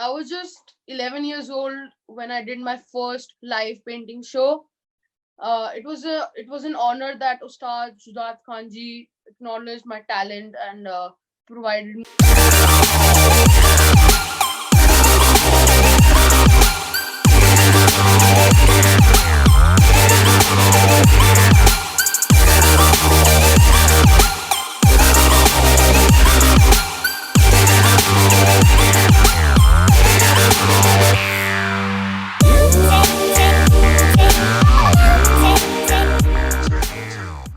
I was just 11 years old when I did my first live painting show. It was an honor that Ustad Shudat Khanji acknowledged my talent and provided me.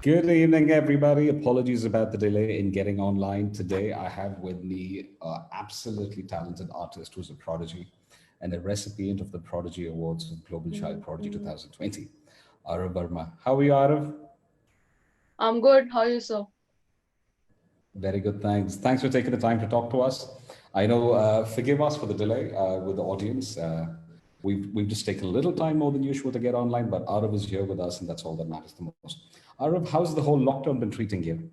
Good evening, everybody. Apologies about the delay in getting online. Today, I have with me an absolutely talented artist who's a prodigy and a recipient of the Prodigy Awards for Global Child Prodigy 2020, Aarav Verma. How are you, Aarav? I'm good. How are you, sir? Very good, thanks. Thanks for taking the time to talk to us. I know, forgive us for the delay with the audience. We've just taken a little time more than usual to get online, but Aarav is here with us, and that's all that matters the most. Aarav, how's the whole lockdown been treating you?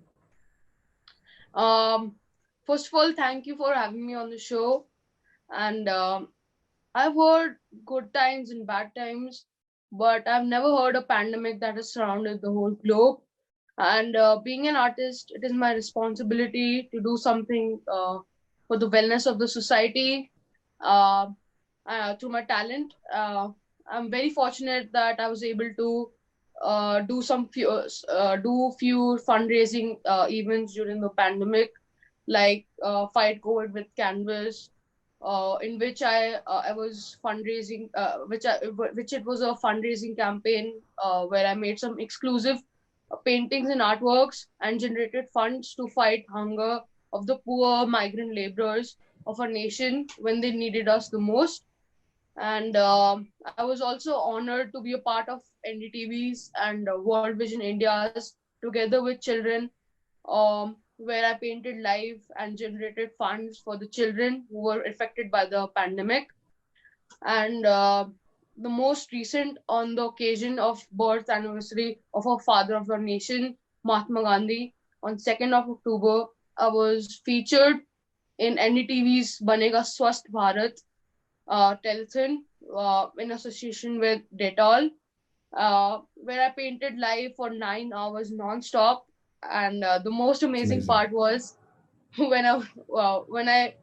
First of all, thank you for having me on the show. And I've heard good times and bad times, but I've never heard a pandemic that has surrounded the whole globe. And being an artist, it is my responsibility to do something for the wellness of the society uh, through my talent. I'm very fortunate that I was able to do few fundraising events during the pandemic, like Fight COVID with Canvas, in which I was fundraising, which it was a fundraising campaign where I made some exclusive paintings and artworks and generated funds to fight hunger of the poor migrant laborers of our nation when they needed us the most. And I was also honored to be a part of NDTV's and World Vision India's together with children, where I painted live and generated funds for the children who were affected by the pandemic. And the most recent, on the occasion of birth anniversary of our father of our nation, Mahatma Gandhi, on 2nd of October, I was featured in NDTV's Banega Swasth Bharat telethon in association with Dettol, where I painted live for 9 hours non-stop. And the most It's amazing amazing. part was when I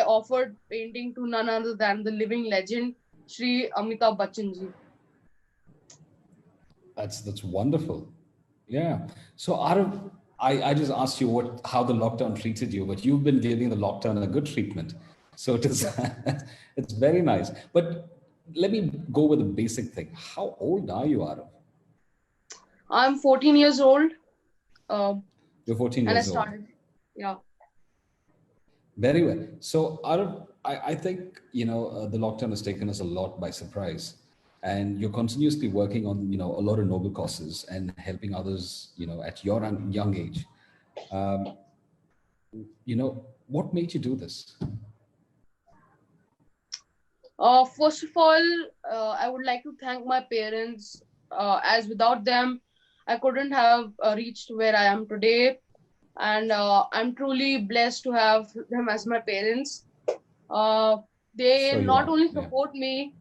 offered painting to none other than the living legend Sri Amitabh Bachchan ji. That's wonderful. Yeah. So Aarav, I just asked you how the lockdown treated you, but you've been giving the lockdown a good treatment. So it is it's very nice. But let me go with a basic thing. How old are you, Aarav? I'm 14 years old, uh, You're 14 and I years old. started. Yeah. Very well. So, Aarav, I think the lockdown has taken us a lot by surprise, and you're continuously working on a lot of noble causes and helping others at your young age. Um, what made you do this? First of all, I would like to thank my parents, as without them, I couldn't have reached where I am today. And I'm truly blessed to have them as my parents. Uh, they Sure, you not are. only Yeah. support me,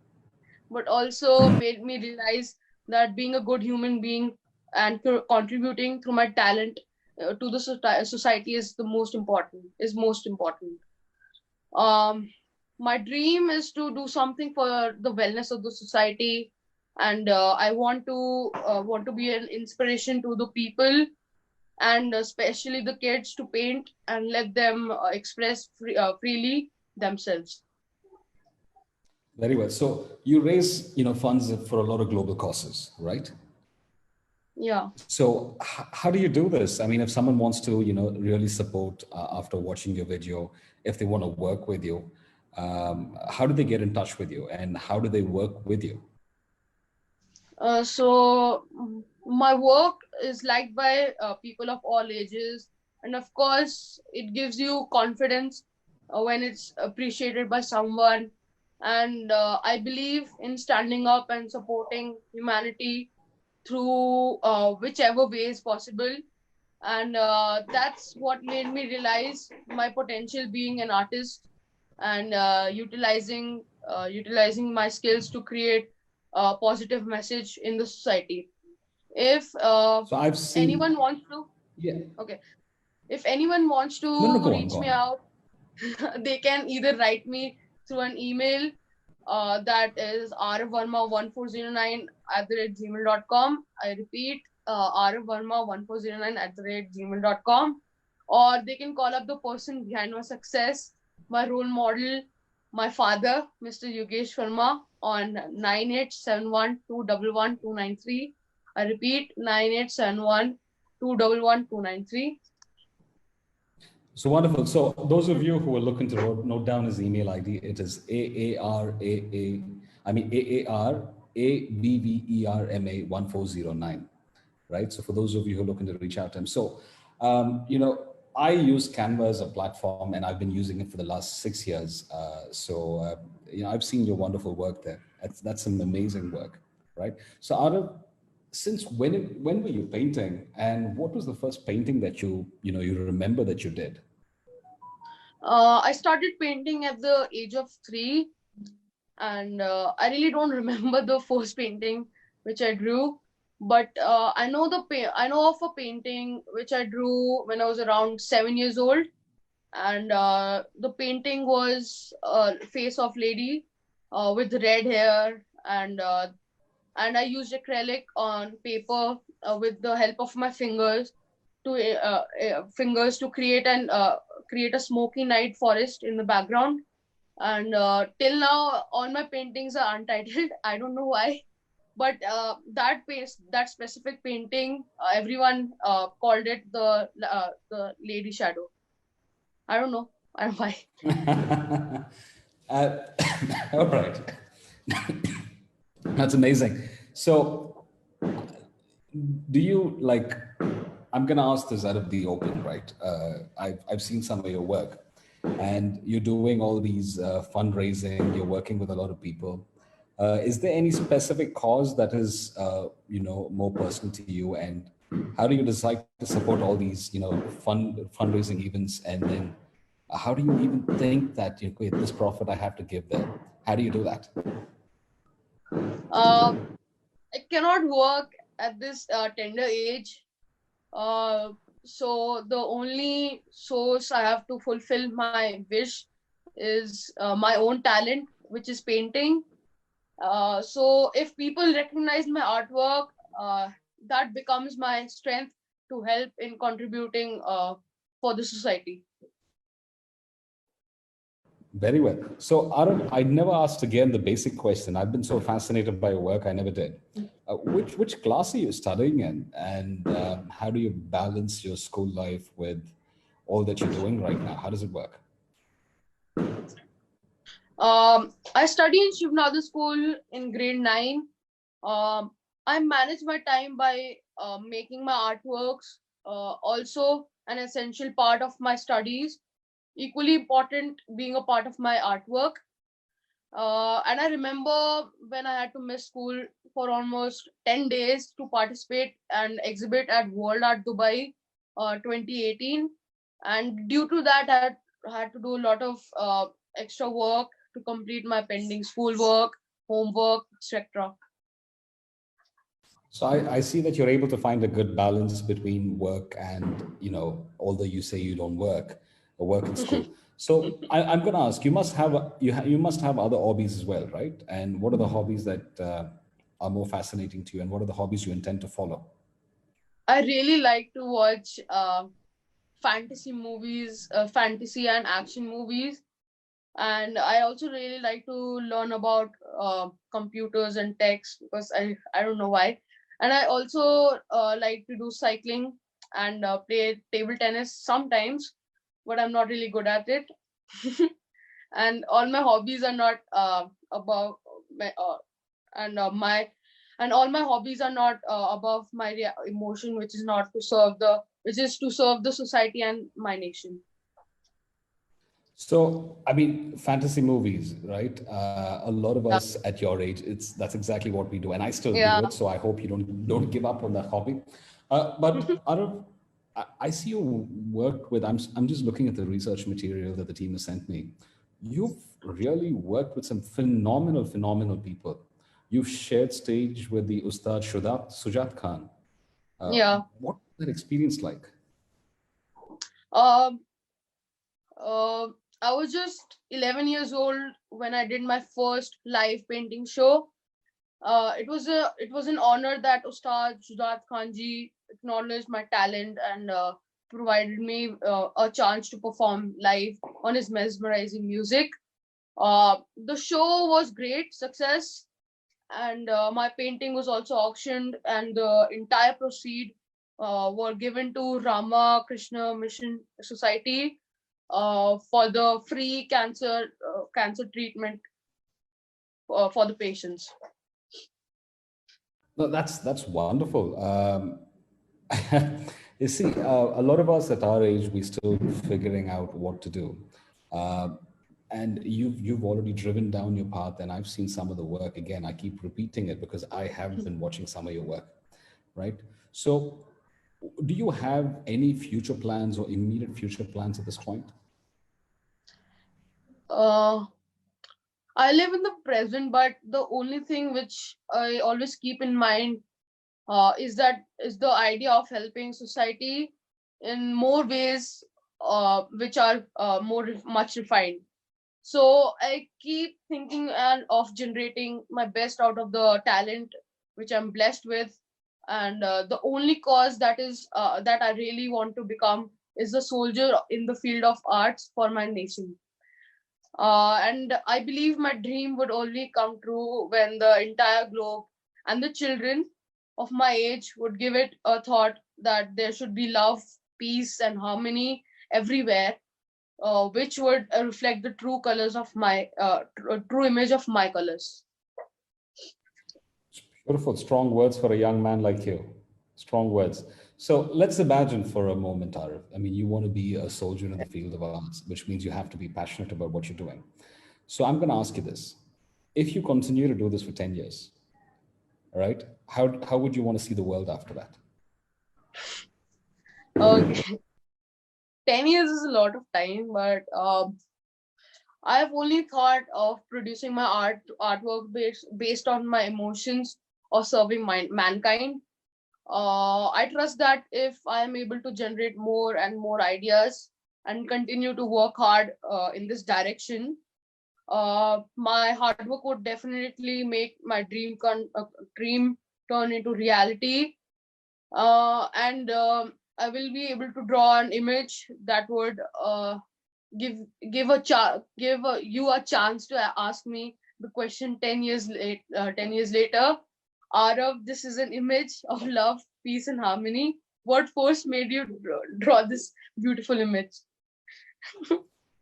but also made me realize that being a good human being and contributing through my talent to the society is the most important. Is most important. Um, my dream is to do something for the wellness of the society, and I want to be an inspiration to the people, and especially the kids, to paint and let them express freely themselves. Very well. So you raise funds for a lot of global causes, right? Yeah. So how do you do this? I mean, if someone wants to, really support after watching your video, if they want to work with you, how do they get in touch with you, and how do they work with you? My work is liked by people of all ages, and of course, it gives you confidence when it's appreciated by someone. And I believe in standing up and supporting humanity through whichever way is possible. And that's what made me realize my potential being an artist. and utilizing my skills to create a positive message in the society. If So I've seen, anyone wants to, yeah. okay, if anyone wants No, no, to go on, reach go me on. out, they can either write me through an email that is aravverma1409@gmail.com. I repeat, aravverma1409@gmail.com. Or they can call up the person behind my success, my role model, my father, Mr. Yogesh Verma, on 9871211293. I repeat, 9871211293. So wonderful. So those of you who are looking to note down his email ID, it is AARAAVVERMA 1409, right? So for those of you who are looking to reach out to him. So, I use Canva as a platform and I've been using it for the last 6 years. I've seen your wonderful work there. That's some amazing work, right? So Aarav, since when were you painting, and what was the first painting that you remember that you did? I started painting at the age of 3, and I really don't remember the first painting which I drew, but I know of a painting which I drew when I was around 7 years old, and the painting was a face of lady with red hair, and I used acrylic on paper with the help of my fingers to create a smoky night forest in the background. And till now all my paintings are untitled. I don't know why, but that specific painting, everyone called it the lady shadow. I don't know. I don't know why. uh, all right. That's amazing. So, do you like? I'm going to ask this out of the open, right? I've seen some of your work, and you're doing all these fundraising. You're working with a lot of people. Is there any specific cause that is, more personal to you? And how do you decide to support all these, fundraising events? And then, how do you even think that okay, this profit I have to give them? How do you do that? uh, I cannot work at this tender age. uh, so the only source I have to fulfill my wish is my own talent, which is painting. So if people recognize my artwork, that becomes my strength to help in contributing for the society. Very well. So, Aaron, I never asked again the basic question. I've been so fascinated by your work, I never did. Which class are you studying in, and how do you balance your school life with all that you're doing right now? How does it work? I study in Shivnada School in grade 9. Um, I manage my time by making my artworks, also an essential part of my studies, equally important being a part of my artwork. And I remember when I had to miss school for almost 10 days to participate and exhibit at World Art Dubai 2018. And due to that, had to do a lot of extra work to complete my pending schoolwork, homework, etc. So I see that you're able to find a good balance between work and, although you say you don't work or work in school. So I'm going to ask, you must have you must have other hobbies as well, right? And what are the hobbies that are more fascinating to you, and what are the hobbies you intend to follow? I really like to watch fantasy movies, fantasy and action movies. And I also really like to learn about computers and techs because I don't know why. And I also like to do cycling and play table tennis sometimes, but I'm not really good at it. And all my hobbies are not above my, my and all my hobbies are not above my emotion, which is not to serve the which is to serve the society and my nation. So, I mean, fantasy movies, right? A lot of Yeah. us at your age, that's exactly what we do, and I still do Yeah. it. So I hope you don't give up on that hobby. But Arav, I see you worked with. I'm just looking at the research material that the team has sent me. you've really worked with some phenomenal people. You've shared stage with the Ustad Sujat Khan. Yeah. What was that experience like? Um, uh, I was just 11 years old when I did my first live painting show. It was an honor that Ustad Shudat Khanji acknowledged my talent and provided me a chance to perform live on his mesmerizing music. The show was great success, and my painting was also auctioned, and the entire proceed were given to Rama Krishna Mission Society for the free cancer treatment for the patients. No, that's wonderful. You see, a lot of us at our age, we still figuring out what to do. Uh, and you've already driven down your path, and I've seen some of the work. Again, I keep repeating it because I have been watching some of your work, right? So, do you have any future plans or immediate future plans at this point? Uh, I live in the present, but the only thing which I always keep in mind is the idea of helping society in more ways which are much refined. So I keep thinking and of generating my best out of the talent which I'm blessed with, and the only cause that I really want to become is a soldier in the field of arts for my nation. And I believe my dream would only come true when the entire globe and the children of my age would give it a thought that there should be love, peace, and harmony everywhere, which would reflect the true colors of my true image of my colors. Beautiful, strong words for a young man like you. Strong words. So let's imagine for a moment, Arif. I mean, you want to be a soldier in the field of arts, which means you have to be passionate about what you're doing. So I'm going to ask you this. If you continue to do this for 10 years, all right, how would you want to see the world after that? Okay, 10 years is a lot of time, but I have only thought of producing my artwork based on my emotions or serving mankind. I trust that if I am able to generate more and more ideas and continue to work hard in this direction, my hard work would definitely make my dream turn into reality. And I will be able to draw an image that would give you a chance to ask me the question 10 years later. Arav, this is an image of love, peace, and harmony. What force made you draw this beautiful image?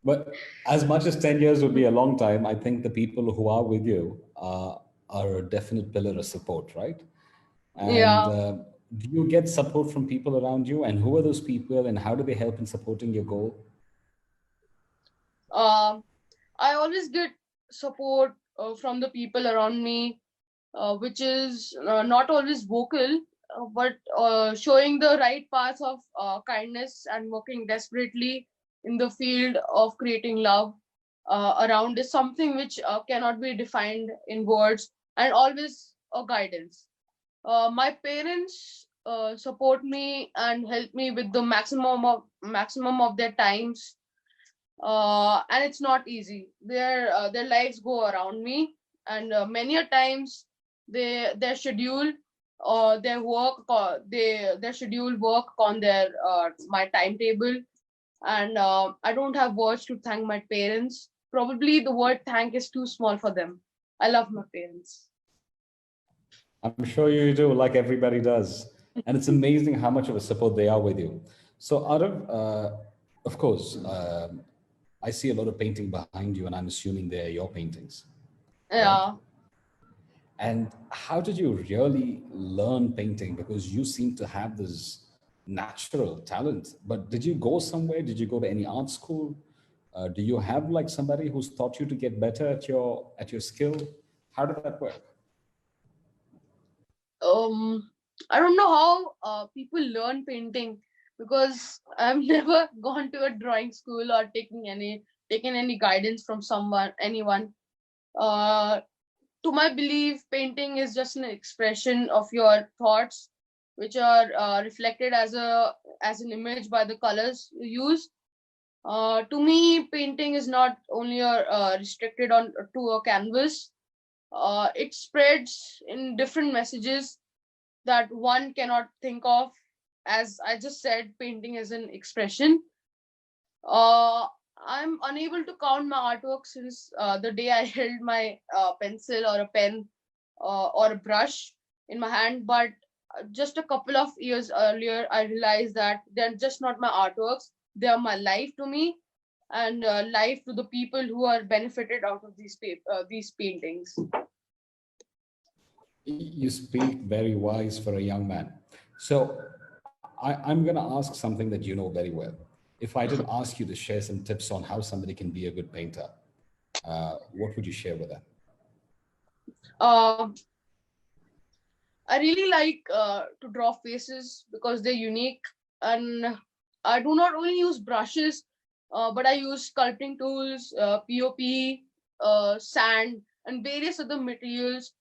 But as much as 10 years would be a long time, I think the people who are with you are a definite pillar of support, right? And Yeah. do you get support from people around you? And who are those people and how do they help in supporting your goal? Um, I always get support from the people around me, which is not always vocal, but showing the right path of kindness and working desperately in the field of creating love around is something which cannot be defined in words, and always a guidance. My parents support me and help me with the maximum of their times, and it's not easy. Their lives go around me, and many a times their schedule or their schedule work on their my timetable, and I don't have words to thank my parents. Probably the word thank is too small for them. I love my parents. I'm sure you do, like everybody does. And it's amazing how much of a support they are with you. So, Arav, of course, I see a lot of painting behind you, and I'm assuming they're your paintings, right? Yeah. And how did you really learn painting? Because you seem to have this natural talent. But did you go somewhere? Did you go to any art school? Do you have like somebody who's taught you to get better at your skill? How did that work? um I don't know how people learn painting, because I've never gone to a drawing school or taking any taken any guidance from anyone. To my belief, painting is just an expression of your thoughts, which are reflected as an image by the colors you use. To me, painting is not only restricted to a canvas. It spreads in different messages that one cannot think of. As I just said, painting is an expression. Uh, I'm unable to count my artwork since the day I held my pencil or a pen or a brush in my hand. But just a couple of years earlier, I realized that they're just not my artworks, they are my life to me, and life to the people who are benefited out of these paintings. You speak very wise for a young man. So I'm going to ask something that you know very well. If I did ask you to share some tips on how somebody can be a good painter, what would you share with them? Um, I really like to draw faces because they're unique, and I do not only use brushes, but I use sculpting tools, POP, sand, and various other materials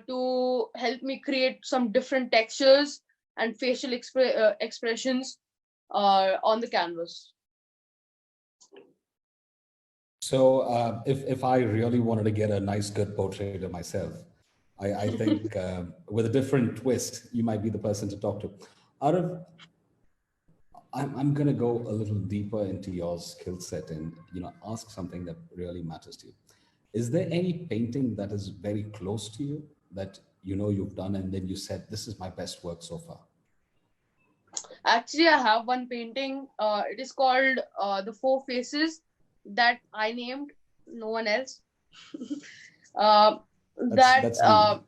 to help me create some different textures and facial expressions on the canvas. So if I really wanted to get a nice, good portrait of myself, I think with a different twist, you might be the person to talk to. Aarav, I'm going to go a little deeper into your skill set and ask something that really matters to you. Is there any painting that is very close to you that you've done and then you said, this is my best work so far? Actually, I have one painting. It is called The Four Faces, that I named, no one else. That's neat.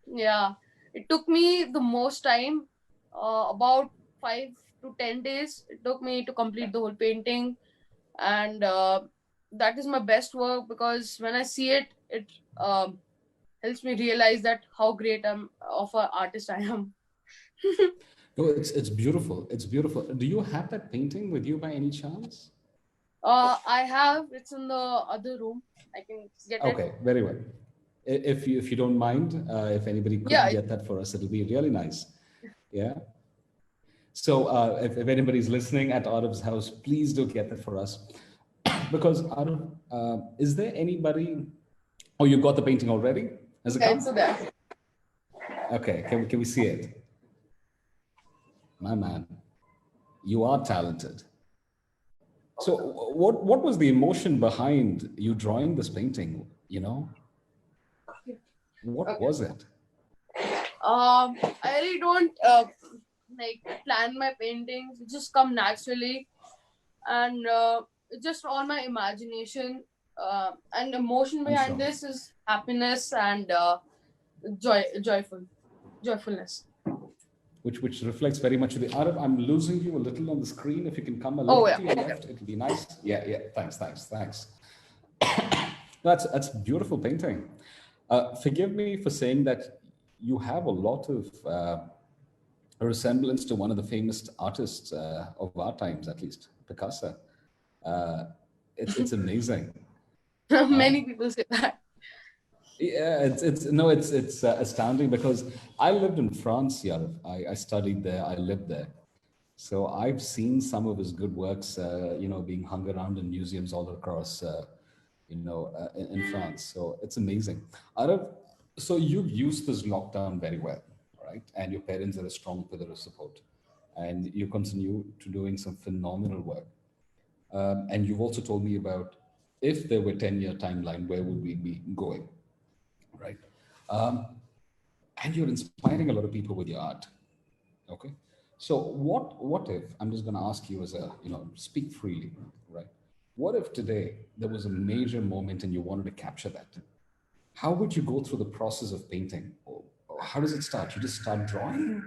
Yeah, it took me the most time, about 5 to 10 days. It took me to complete the whole painting, and that is my best work because when I see it, it helps me realize that how great of an artist I am. No, it's beautiful. It's beautiful. Do you have that painting with you by any chance? I have. It's in the other room. I can get it. Okay, very well. If you don't mind, if anybody could Yeah. get that for us, it'll be really nice. Yeah. So if anybody's listening at Aarav's house, please do get that for us. Because Aarav, is there anybody? Oh, you got the painting already? Has it come? It's there. Okay, can we see it? My man, you are talented. So what was the emotion behind you drawing this painting? What was it? I really don't like plan my paintings. It just come naturally, and it's just all my imagination. And emotion behind this is happiness and joyfulness. Which reflects very much of the Aarav. I'm losing you a little on the screen. If you can come a little to your left, it'll be nice. Yeah. Thanks. That's beautiful painting. Forgive me for saying that you have a lot of a resemblance to one of the famous artists of our times, at least, Picasso. It's amazing. Many people say that. Yeah, it's astounding because I lived in France, Aarav. I studied there, I lived there. So I've seen some of his good works, being hung around in museums all across, in France. So it's amazing. Aarav, so you've used this lockdown very well, right? And your parents are a strong pillar of support. And you continue to doing some phenomenal work. And you've also told me about if there were 10-year timeline, where would we be going? Right. And you're inspiring a lot of people with your art. Okay. So what if, I'm just going to ask you as speak freely, right? What if today there was a major moment and you wanted to capture that? How would you go through the process of painting? Or how does it start? You just start drawing?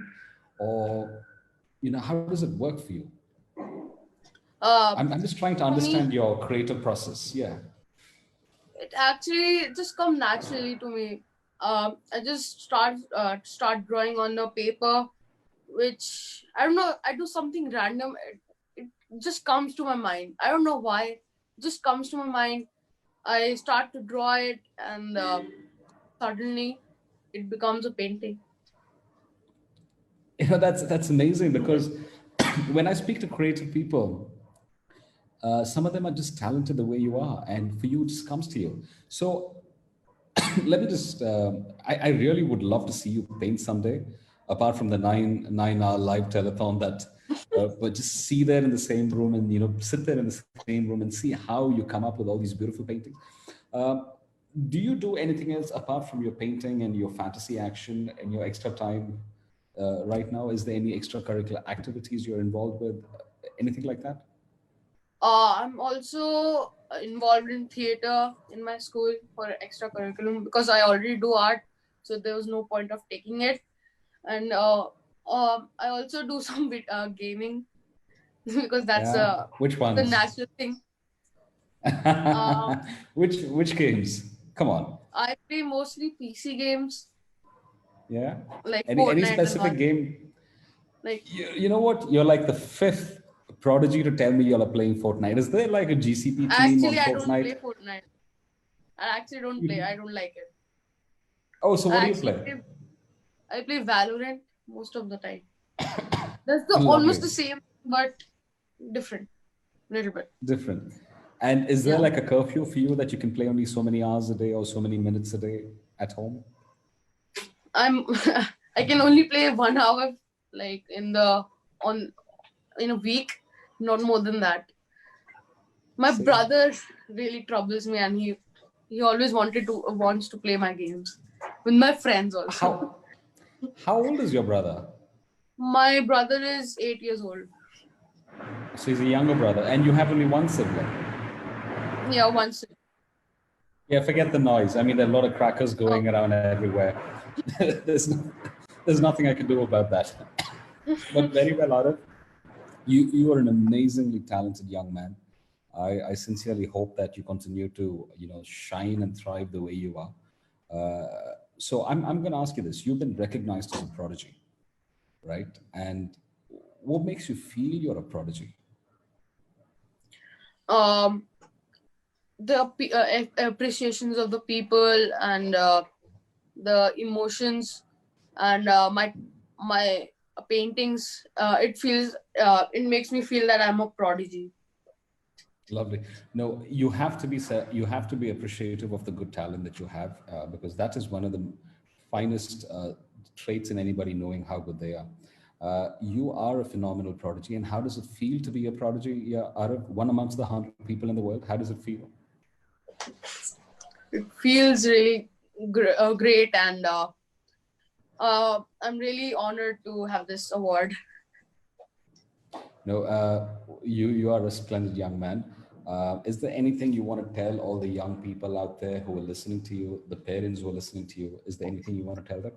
Or, how does it work for you? I'm just trying to understand your creative process. Yeah. It actually just come naturally to me. I just start drawing on the paper, which I don't know. I do something random. It just comes to my mind. I don't know why. just comes to my mind, I start to draw it, and suddenly it becomes a painting. That's amazing, because when I speak to creative people, some of them are just talented the way you are, and for you, it just comes to you. So let me just, I really would love to see you paint someday, apart from the 9 hour live telethon that, but just see there in the same room, and, sit there in the same room and see how you come up with all these beautiful paintings. Um, do you do anything else apart from your painting and your fantasy action and your extra time right now? Is there any extracurricular activities you're involved with? Anything like that? I'm also involved in theater in my school for extra curriculum because I already do art, so there was no point of taking it. And I also do some bit gaming because that's Yeah. Which the ones? natural thing. Uh, which games? Come on. I play mostly PC games Yeah. like Any Fortnite and all. specific game? Like You know what? You're like the fifth prodigy to tell me you're playing Fortnite. Is there like a GCP team on actually, I don't play Fortnite? Fortnite. I actually don't play. You- I don't like it. Oh, so what I do you actually play? play. I play Valorant most of the time. That's the almost Lovely. the same but different, little bit. Different. And is there Yeah. like a curfew for you that you can play only so many hours a day or so many minutes a day at home? I'm I can only play 1 hour like on in a week, not more than that. My See? brother really troubles me, and he always wants to play my games with my friends also. How how old is your brother? My brother is 8 years old. So he's a younger brother, and you have only one sibling. Yeah, once. Yeah, forget the noise. I mean, there are a lot of crackers Oh, going around everywhere. there's, no, there's nothing I can do about that. But very well, Aarav. You are an amazingly talented young man. I sincerely hope that you continue to shine and thrive the way you are. So I'm going to ask you this: you've been recognized as a prodigy, right? And what makes you feel you're a prodigy? um, the appreciations of the people and the emotions and my paintings. It makes me feel that I'm a prodigy. Lovely. No, you have to be appreciative of the good talent that you have, because that is one of the finest traits in anybody knowing how good they are. You are a phenomenal prodigy, and how does it feel to be a prodigy? Yeah, out of one amongst the 100 people in the world, how does it feel? It feels really great, and I'm really honored to have this award. No, you are a splendid young man. Is there anything you want to tell all the young people out there who are listening to you, the parents who are listening to you? Is there anything you want to tell them?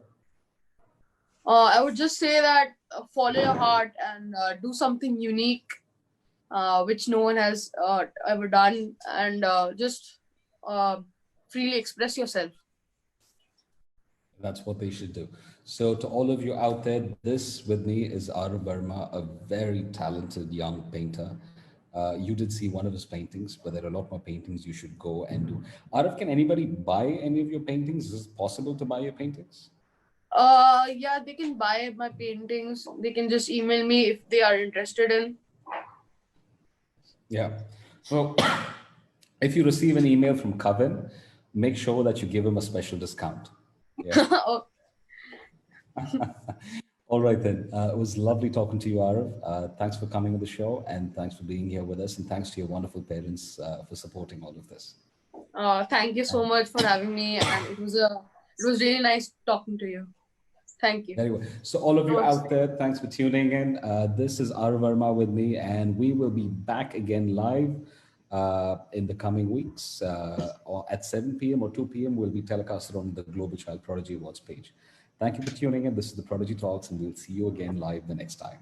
I would just say that follow your heart and do something unique, which no one has ever done, and just uh, freely express yourself. That's what they should do. So, to all of you out there, this with me is Aarav Verma, a very talented young painter. You did see one of his paintings, but there are a lot more paintings you should go and do. Aarav, can anybody buy any of your paintings? Is it possible to buy your paintings? Yeah, they can buy my paintings. They can just email me if they are interested in. Yeah. So, if you receive an email from Kavin, make sure that you give him a special discount. Yeah. Oh, All right, then. It was lovely talking to you, Aarav. Thanks for coming on the show, and thanks for being here with us, and thanks to your wonderful parents for supporting all of this. thank you so much for having me, and it was really nice talking to you. Thank you. Very well. So, all of you Namaste. out there, thanks for tuning in. This is Aarav Verma with me, and we will be back again live in the coming weeks or at 7 p.m. or 2 p.m. We'll be telecasted on the Global Child Prodigy Awards page. Thank you for tuning in. This is the Prodigy Talks, and we'll see you again live the next time.